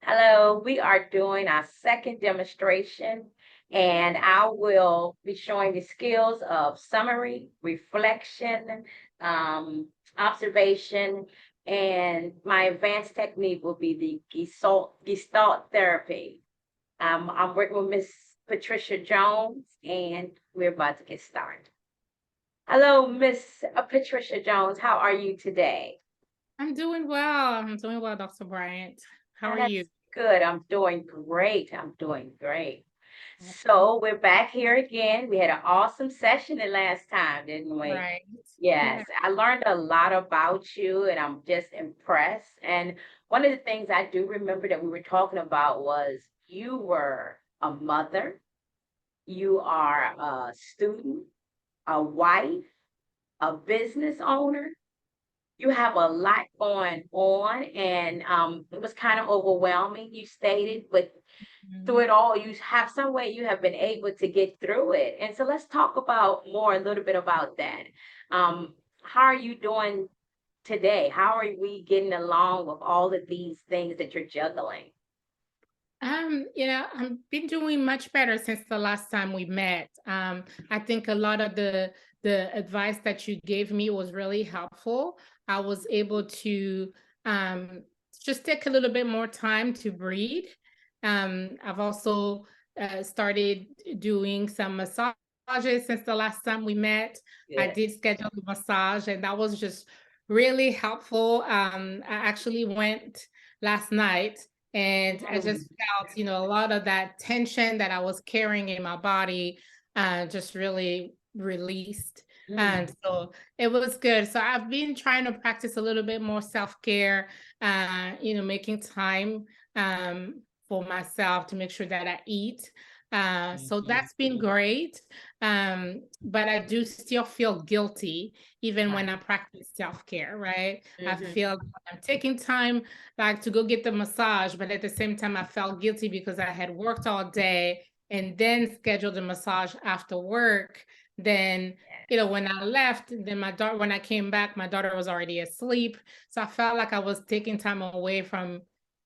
Hello, we are doing our second demonstration, and I will be showing the skills of summary, reflection, observation, and my advanced technique will be the Gestalt therapy. I'm working with Miss Patricia Jones, and we're about to get started. Hello, Miss Patricia Jones. How are you today? I'm doing well. I'm doing well, Dr. Bryant. How are you? That's good. I'm doing great. I'm doing great. Awesome. So we're back here again. We had an awesome session the last time, didn't we? Right. Yes, Yeah. I learned a lot about you and I'm just impressed. And one of the things I do remember that we were talking about was you were a mother, you are a student, a wife, a business owner. You have a lot going on, and it was kind of overwhelming, you stated, but through Mhm. it all, you have some way you have been able to get through it. And so let's talk about more a little bit about that. How are you doing today? How are we getting along with all of these things that you're juggling? I've been doing much better since the last time we met. I think a lot of the advice that you gave me was really helpful. I was able to um just take a little bit more time to breathe. I've also started doing some massages since the last time we met. I Good. did schedule a massage, and that was just really helpful. I actually went last night, and I Mm, just felt, a lot of that tension that I was carrying in my body just really released. And mm, so it was good. So I've been trying to practice a little bit more self-care, making time for myself to make sure that I eat. So mhm. that's been great. But I do still feel guilty even when Right. I practice self-care, right? I Hmm. feel like I'm taking time like to go get the massage, but at the same time, I felt guilty because I had worked all day and then scheduled a massage after work. Then, when I left, then when I came back, my daughter was already asleep. So I felt like I was taking time away from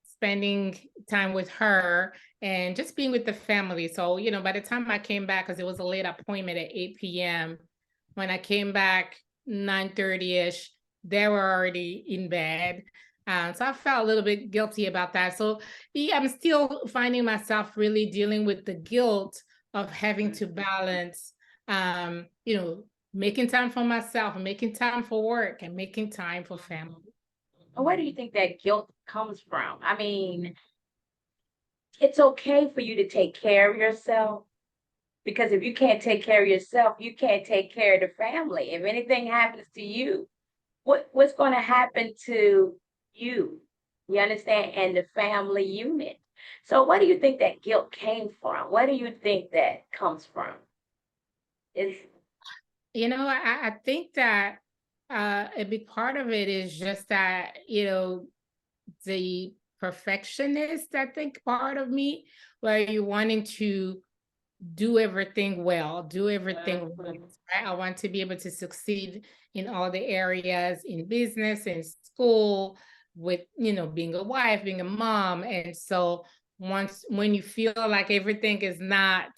spending time with her and just being with the family. So, by the time I came back, because it was a late appointment at 8 p.m., when I came back 9:30ish, they were already in bed. So I felt a little bit guilty about that. So yeah, I'm still finding myself really dealing with the guilt of having to balance, um, you know, making time for myself, making time for work, and making time for family. Where do you think that guilt comes from? I mean, it's okay for you to take care of yourself. Because if you can't take care of yourself, you can't take care of the family. If anything happens to you, what's going to happen to you? You understand? And the family unit. So, what do you think that guilt came from? What do you think that comes from? Is I think that a big part of it is just that, the perfectionist, I think part of me, where you're wanting to do everything well, do everything right. Mhm. Right? I want to be able to succeed in all the areas in business, in school, with, being a wife, being a mom. And so when you feel like everything is not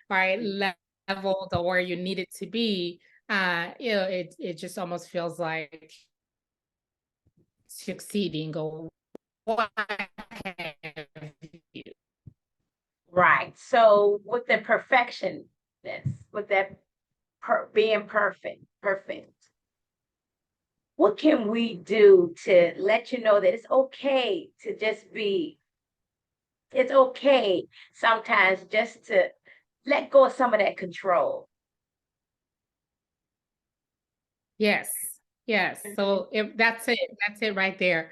right leveled or where you need it to be, it just almost feels like succeeding or why have you? Right. So, with the perfectionness, with that being perfect, what can we do to let you know that it's okay to just be it's okay sometimes just to let go of some of that control. Yes. Yes. Mhm. So if that's it right there.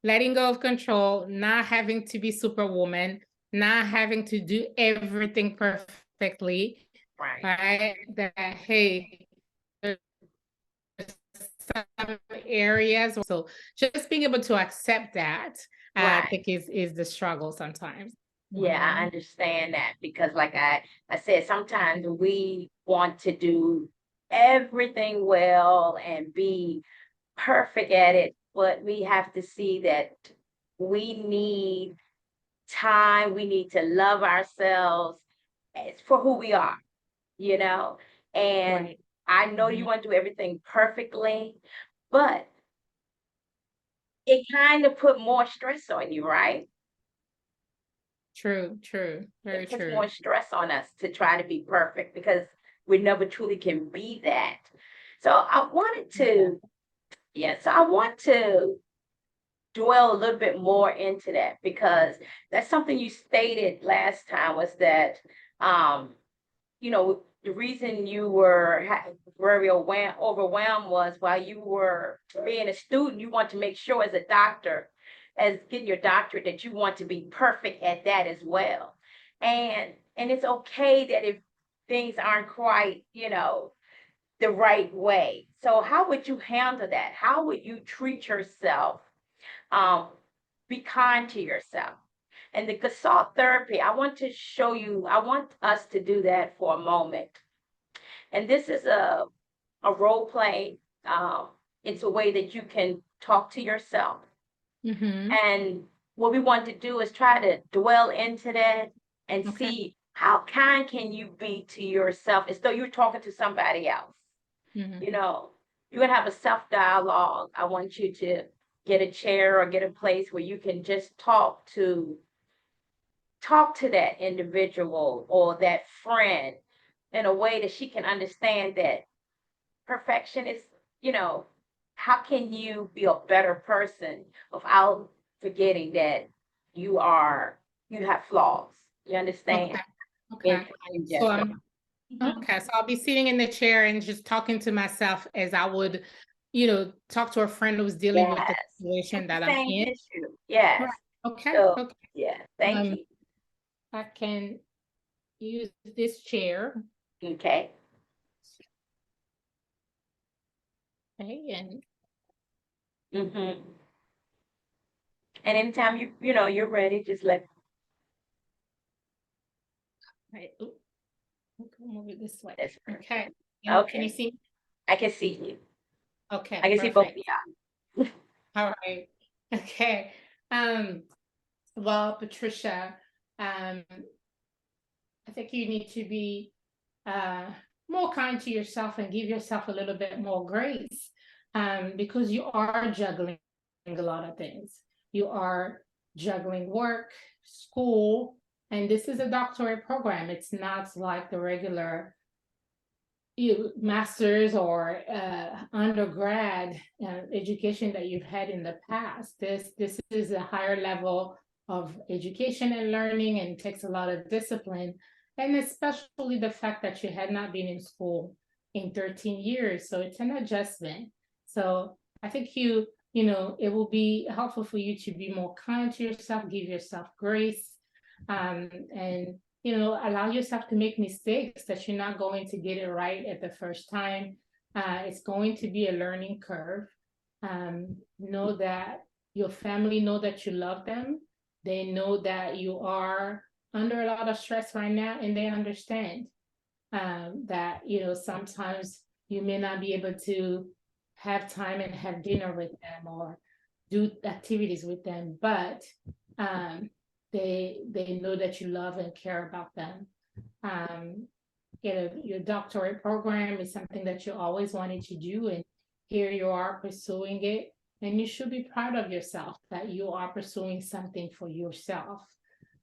Letting go of control, not having to be superwoman, not having to do everything perfectly, Right, right? That hey, there's some areas. So just being able to accept that, I right. think is the struggle sometimes. Yeah, I Mhm. understand that because like I said, sometimes we want to do everything well and be perfect at it, but we have to see that we need time. We need to love ourselves for who we are, you know? And Right. I know you Mhm. want to do everything perfectly, but it kind of put more stress on you, right? True, true, very It puts true. more stress on us to try to be perfect because we never truly can be that. So I wanted to, yeah, so I want to dwell a little bit more into that because that's something you stated last time was that, um, the reason you were very overwhelmed was while you were being a student, you want to make sure as a doctor, as getting your doctorate, that you want to be perfect at that as well. And it's okay that if things aren't quite, the right way. So how would you handle that? How would you treat yourself? Um, be kind to yourself. And the Gestalt therapy, I want us to do that for a moment. And this is a role play. It's a way that you can talk to yourself. Mm-hmm. And what we want to do is try to dwell into that and Okay. see how kind can you be to yourself as though you're talking to somebody else. Mm-hmm. You know, you're gonna have a self dialogue. I want you to get a chair or get a place where you can just talk to that individual or that friend in a way that she can understand that perfection is, you know, how can you be a better person without forgetting that you are, you have flaws. You Okay. understand? Being Okay. kind and So gentle. I'm Mhm. okay. So I'll be sitting in the chair and just talking to myself as I would, talk to a friend who's dealing with the Yes. It's situation the that I'm same in. issue. Right. Yes. Okay. So, Okay. yeah, thank Um, you. I can use this chair. Okay. Okay. And Mm-hmm. And anytime you're ready, just let right. Oop, I'll move it this way. this person. Okay. Can you Okay. see? I can see you. Okay. I can see both of Perfect. y'all. All right. Okay. Um, well, Patricia, um, I think you need to be uh, more kind to yourself and give yourself a little bit more grace because you are juggling a lot of things. You are juggling work, school, and this is a doctorate program. It's not like the regular master's or undergrad education that you've had in the past. This is a higher level of education and learning and takes a lot of discipline, and especially the fact that you had not been in school in 13 years, so it's an adjustment. So I think it will be helpful for you to be more kind to yourself, give yourself grace, and allow yourself to make mistakes that you're not going to get it right at the first time. It's going to be a learning curve. Know that your family know that you love them. They know that you are under a lot of stress right now, and they understand that sometimes you may not be able to have time and have dinner with them or do activities with them, but um, they know that you love and care about them. Um, your doctorate program is something that you always wanted to do, and here you are pursuing it. And you should be proud of yourself that you are pursuing something for yourself.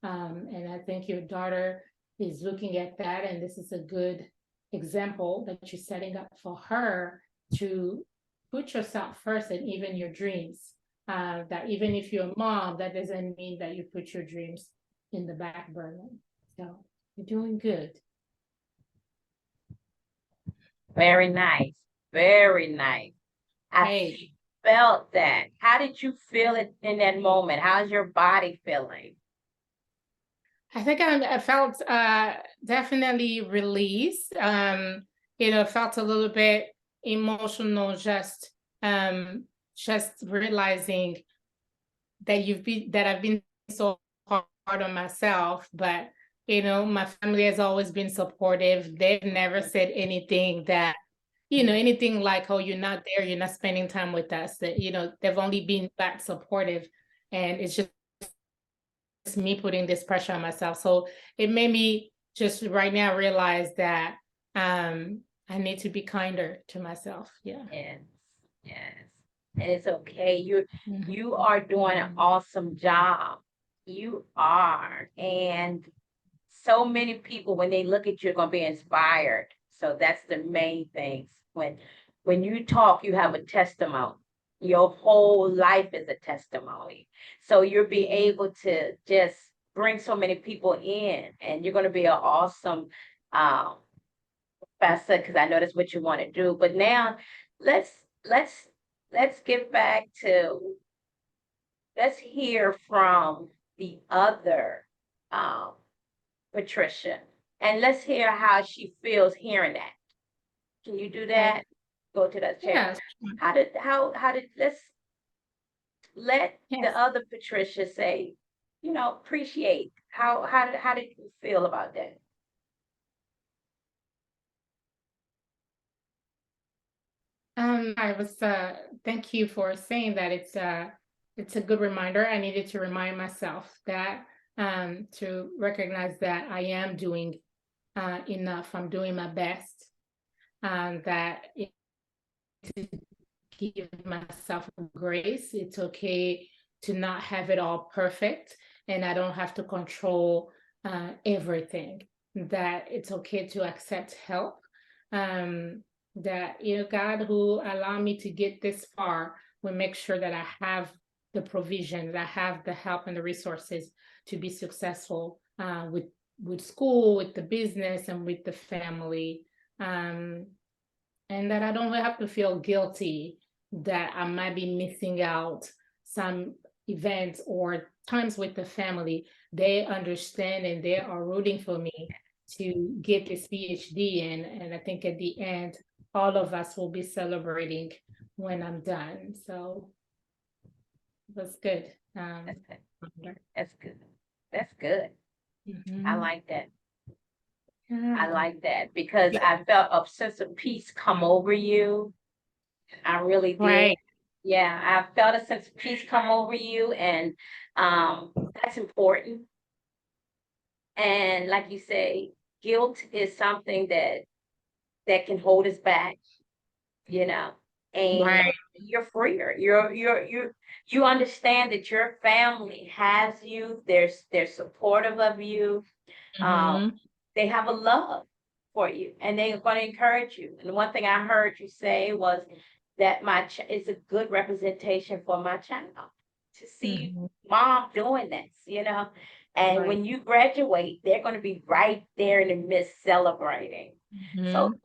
And I think your daughter is looking at that, and this is a good example that you're setting up for her to put yourself first and even your dreams. That even if you're a mom, that doesn't mean that you put your dreams in the back burner. So you're doing good. Very nice. Very nice. I Hey, felt that. How did you feel it in that moment? How's your body feeling? I think I felt definitely released. Felt a little bit emotional, just realizing that I've been so hard on myself, but my family has always been supportive. They've never said anything anything like, oh, you're not there, you're not spending time with us. That they've only been that supportive. and it's just me putting this pressure on myself. So it made me just right now realize that I need to be kinder to myself. Yeah. Yes, yes. And it's okay. You Mhm. you are doing an awesome job. You are. And so many people, when they look at you, are gonna be inspired. So that's the main things. When you talk, you have a testimony. Your whole life is a testimony. So you'll be able to just bring so many people in, and you're gonna be an awesome um professor, because I know that's what you want to do. But now let's let's let's get back to, let's hear from the other um Patricia, and let's hear how she feels hearing that. Can you do Okay. that? Go to that chair. Yes. How did let's let the Yes. other Patricia say, appreciate how did you feel about that? I was thank you for saying that. It's a good reminder. I needed to remind myself that to recognize that I am doing enough. I'm doing my best. That to give myself grace. It's okay to not have it all perfect, and I don't have to control everything. That it's okay to accept help. Um, that God who allowed me to get this far will make sure that I have the provision, that I have the help and the resources to be successful with school, with the business, and with the family. Um, and that I don't have to feel guilty that I might be missing out some events or times with the family. They understand and they are rooting for me to get this PhD in. And I think at the end, all of us will be celebrating when I'm done. So it was good. That's good. That's good. That's good. I Mhm. like that. I Yeah. like that because Yeah. I felt a sense of peace come over you. I really did. Right. Yeah, I felt a sense of peace come over you, and that's important. And like you say, guilt is something that can hold us back, you know. And Right. you're freer. You understand that your family has you. They're supportive of you. Um, Mhm. they have a love for you, and they're going to encourage you. And the one thing I heard you say was that it's a good representation for my child to see Mhm. mom doing this. And Right. when you graduate, they're going to be right there in the midst celebrating. So, Mhm.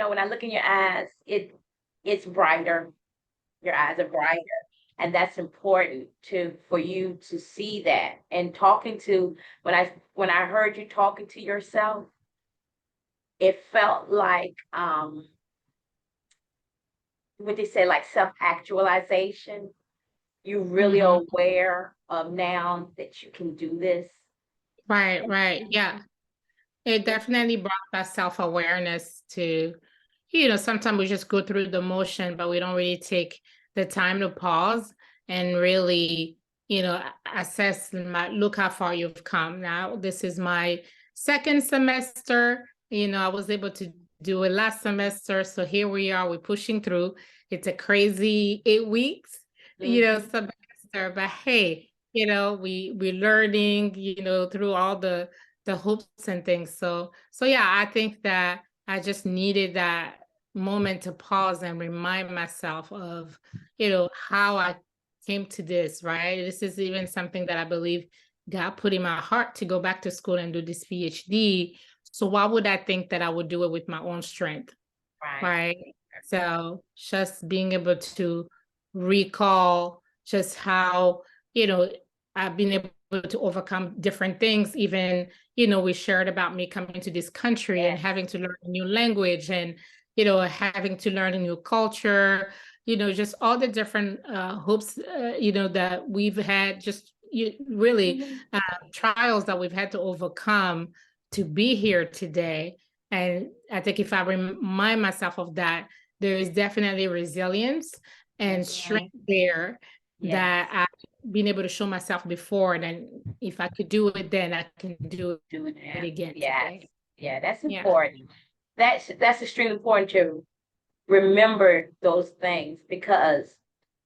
when I look in your eyes, it's brighter. Your eyes are brighter, and that's important for you to see that. And talking to when I heard you talking to yourself, it felt like what they say, like self-actualization. You really Mhm. are aware of now that you can do this. Right. Right. Yeah. It Yeah, definitely brought that self-awareness to, sometimes we just go through the motion, but we don't really take the time to pause and really, assess look how far you've come. Now, this is my second semester. I was able to do it last semester. So here we are, we're pushing through. It's a crazy 8 weeks, mhm. semester, but hey, we're learning, through all the hopes and things. So yeah, I think that I just needed that moment to pause and remind myself of, how I came to this, right? This is even something that I believe God put in my heart to go back to school and do this PhD. So why would I think that I would do it with my own strength? Right. Right. So just being able to recall just how, you know, I've been able to overcome different things. Even, we shared about me coming to this country and Yes. having to learn a new language and, having to learn a new culture, just all the different hopes, that we've had, just really Mhm. trials that we've had to overcome to be here today. And I think if I remind myself of that, there is definitely resilience and Mhm. strength there Yes, that I've been able to show myself before. And then if I could do it, then I can do doing it that. again Yes. today. Yeah, that's Yeah. important. That's extremely important to remember those things because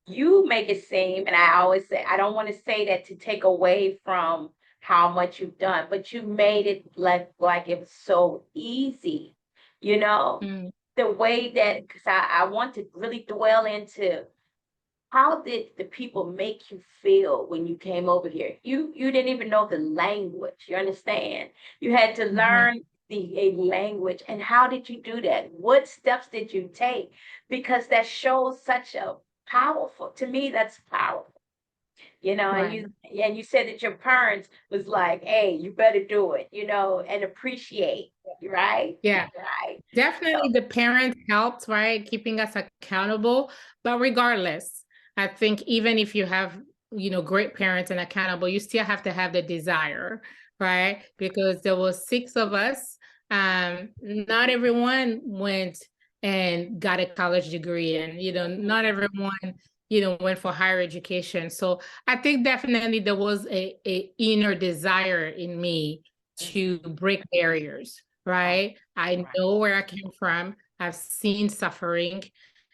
you make it seem, and I always say, I don't want to say that to take away from how much you've done, but you made it like it was so easy, you know, Mm, the way that, because I want to really dwell into how did the people make you feel when you came over here? You didn't even know the language. You understand? You had to mhm. learn the a language. And how did you do that? What steps did you take? Because that shows such a powerful, to me, that's powerful. And Right. you said that your parents was like, hey, you better do it, and appreciate, right? Yeah. Right. Definitely So the parents helped, right? Keeping us accountable. But regardless, I think even if you have, great parents and accountable, you still have to have the desire, right? Because there was six of us. Not everyone went and got a college degree, and not everyone, went for higher education. So I think definitely there was a inner desire in me to mhm, break barriers, right, right? I right. know where I came from. I've seen suffering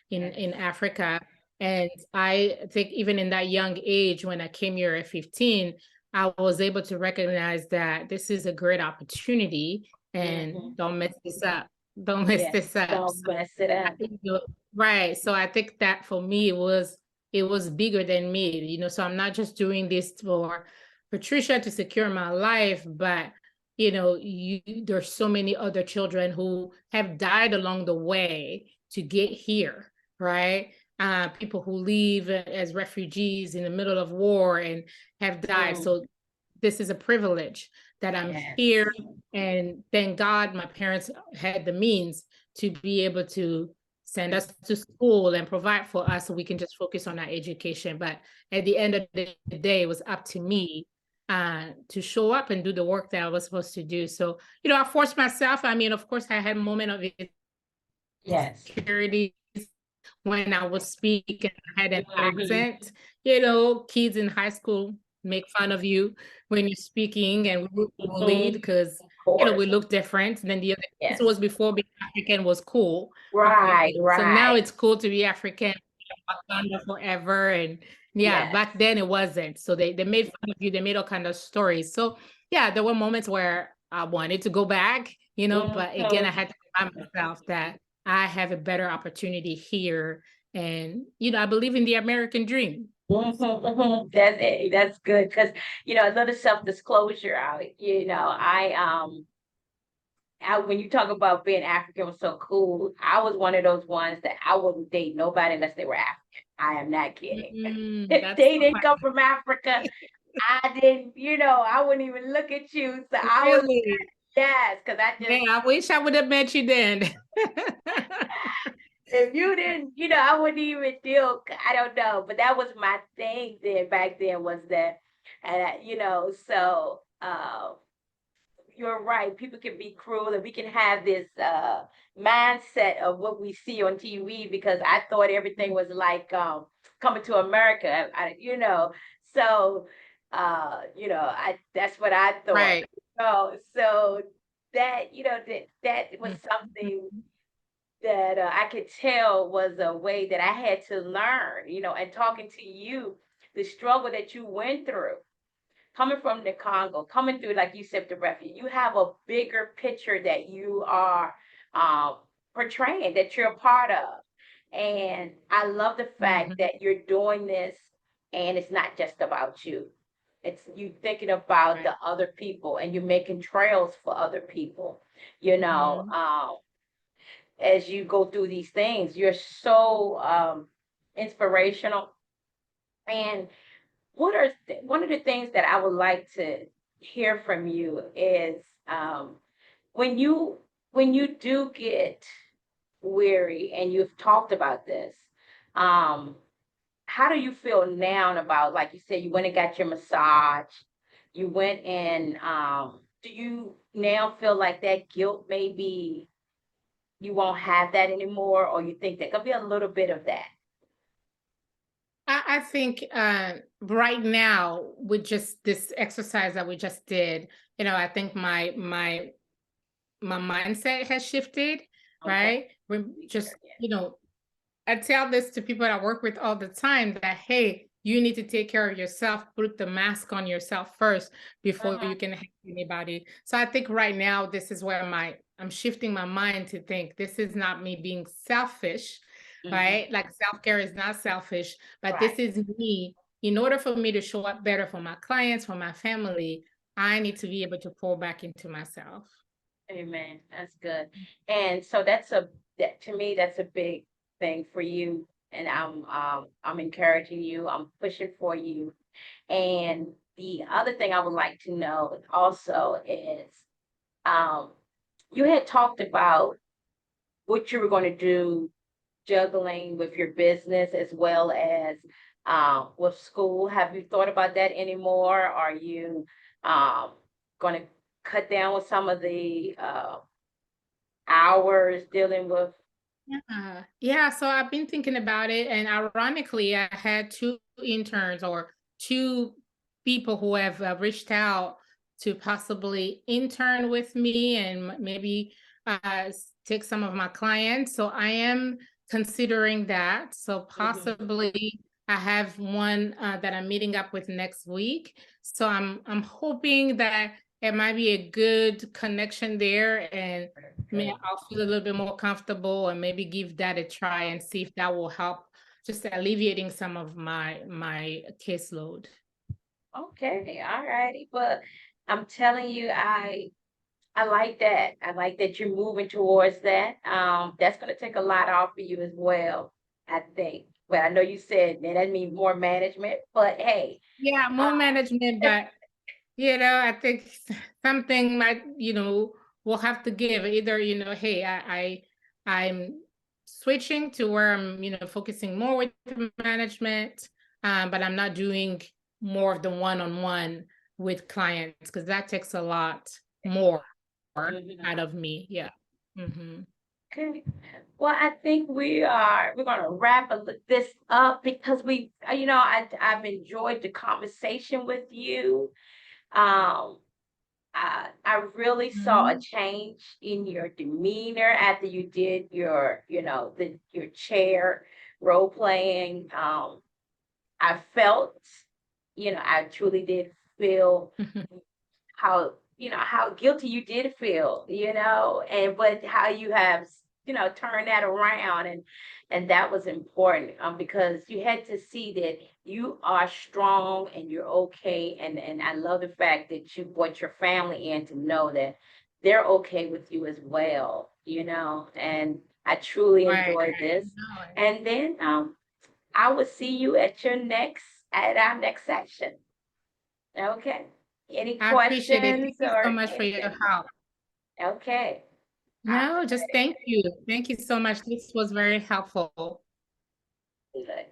Yes. in Africa. And I think even in that young age, when I came here at 15, I was able to recognize that this is a great opportunity and Mhm. don't mess this up. Don't mess Yes. this up. Don't So mess it I up. think right. So I think that for me it was bigger than me, so I'm not just doing this for Patricia to secure my life, but there's so many other children who have died along the way to get here, right? People who leave as refugees in the middle of war and have died. Mm, So this is a privilege that I'm yes. here. And thank God my parents had the means to be able to send us to school and provide for us so we can just focus on our education. But at the end of the day, it was up to me to show up and do the work that I was supposed to do. So, I forced myself. I mean, of course, I had a moment of Yes. insecurity when I would speak and I had an Mhm. accent. Kids in high school make fun of you when you're speaking, and we were bullied Mhm. because, Of we course. look different than the other. This Yes. was before being African was cool, right? Right, So now right. it's cool to be African, Wakanda forever. And yeah, Yes. back then it wasn't. So they made fun of you, they made all kind of stories. So yeah, there were moments where I wanted to go back, but again, I Mhm. had to remind myself that I have a better opportunity here. And, I believe in the American dream. Mhm, mhm. That's it. That's good because a little self-disclosure. When you talk about being African was so cool, I was one of those ones that I wouldn't date nobody unless they were African. I am not kidding. If That's they so didn't come from Africa, I didn't, I wouldn't even look at you. So funny. I was, Really. yes, because I just, Yeah, I wish I would have met you then. if you didn't, I wouldn't even deal. I don't know, but that was my thing then back then was that, and so you're right. People can be cruel, and we can have this mindset of what we see on TV because I thought everything was like coming to America. So I that's what I thought. Right. So that that was Mhm. something that I could tell was a way that I had to learn. And talking to you, the struggle that you went through coming from the Congo, coming through, like you said, the refuge, you have a bigger picture that you are um, portraying, that you're a part of. And I love the fact Mhm. that you're doing this and it's not just about you. It's you thinking about Right. the other people and you're making trails for other people, you know, Mhm. um, as you go through these things. You're so inspirational. And one of the things that I would like to hear from you is when you do get weary, and you've talked about this, um, how do you feel now about, like you said, you went and got your massage, you went and do you now feel like that guilt maybe you won't have that anymore, or you think there could be a little bit of that? I think right now with just this exercise that we just did, I think my mindset has shifted, Okay. right? We're just, Yeah. I tell this to people that I work with all the time that, hey, you need to take care of yourself, put the mask on yourself first before you Mhm. can help anybody. So I think right now, this is where I'm shifting my mind to think this is not me being selfish, Mhm. right? Like self-care is not selfish, but this Right. is me. In order for me to show up better for my clients, for my family, I need to be able to pour back into myself. Amen. That's good. And so that to me, that's a big thing for you. And I'm encouraging you. I'm pushing for you. And the other thing I would like to know also is, um, you had talked about what you were going to do juggling with your business as well as with school. Have you thought about that anymore? Are you um, going to cut down with some of the hours dealing with? Yeah, so I've been thinking about it, and ironically, I had two interns or two people who have reached out to possibly intern with me and maybe take some of my clients. So I am considering that. So Mhm. possibly I have one that I'm meeting up with next week. So I'm hoping that it might be a good connection there, and Good. I'll feel a little bit more comfortable and maybe give that a try and see if that will help just alleviating some of my caseload. Okay, all righty. But I'm telling you, I like that. I like that you're moving towards that. That's going to take a lot off of you as well, I think. But I know you said that means more management, but hey, Yeah, more management, but I think something might, we'll have to give either, hey, I'm switching to where I'm, focusing more with the management, but I'm not doing more of the one-on-one with clients because that takes a lot more mhm. out of me. Yeah. Hmm. Okay. Well, I think we're gonna wrap this up because I've enjoyed the conversation with you. Um, I really saw a Hmm. change in your demeanor after you did your chair role playing. I felt, I truly did feel how guilty you did feel, and but how you have, turned that around, and that was important, because you had to see that you are strong and you're okay, and I love the fact that you brought your family in to know that they're okay with you as well, and I truly Right. enjoyed this. No, And then I will see you at our next session. Okay. Any I appreciate it. questions Thank you so or much for your anything? help. Okay. All No, just thank right. you. Thank you so much. This was very helpful. Good.